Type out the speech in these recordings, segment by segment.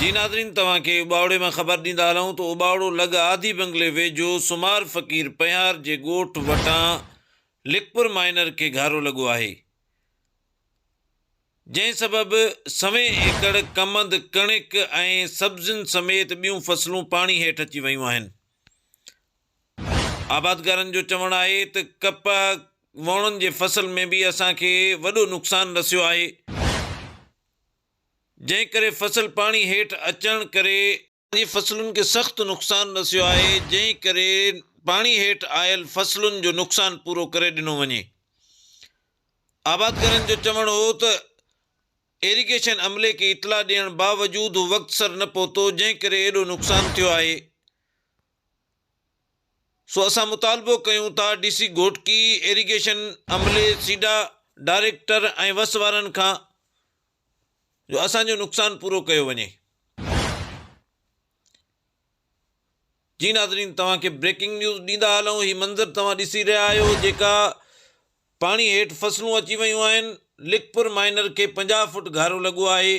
जी नाज़रीन, तव्हांखे उॿावड़े मां ख़बर ॾींदा हलूं त उॿावड़ो लॻ आदि बंगले वेझो सुमार फ़क़ीर पयार जे ॻोठ वटां लिखपुर माइनर खे घारो लॻो आहे, जंहिं सबबि सवें एकड़ कमंद कणिक ऐं सब्ज़ियुनि समेत ॿियूं फसलूं पाणी हेठि अची वियूं आहिनि। आबादकारनि जो चवणु आहे त कपह वणनि जे फसल में बि असांखे वॾो नुक़सानु रसियो आहे, जंहिं करे फसल पाणी हेठि अचण करे फसलुनि खे सख़्तु नुक़सानु रसियो आहे, जंहिं करे पाणी हेठि आयल फसलुनि जो नुक़सानु पूरो करे ॾिनो वञे। आबादकारनि जो चवणु हो त इरिगेशन अमले खे इतला ॾियण बावजूदि वक़्तु सर न पहुतो, जंहिं करे एॾो नुक़सानु थियो आहे। सो असां मुतालबो कयूं था DC घोटकी, इरिगेशन अमले, सीडा डायरेक्टर ऐं वस वारनि खां जो असांजो नुक़सानु पूरो कयो वञे। जी नाज़रीन, तव्हांखे ब्रेकिंग न्यूज़ ॾींदा हलूं। हीउ मंज़र तव्हां ॾिसी रहिया आहियो, जेका पाणी हेठि फसलूं अची वियूं आहिनि। लिखपुर माइनर खे 50 फुट घारो लॻो आहे।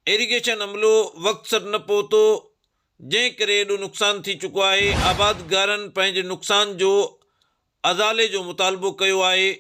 इरिगेशन अमलो वक़्तु सर न पहुतो, जंहिं करे एॾो नुक़सानु थी चुको आहे। आबादकारनि पंहिंजे नुक़सान जो अदाले जो मुतालबो कयो आहे।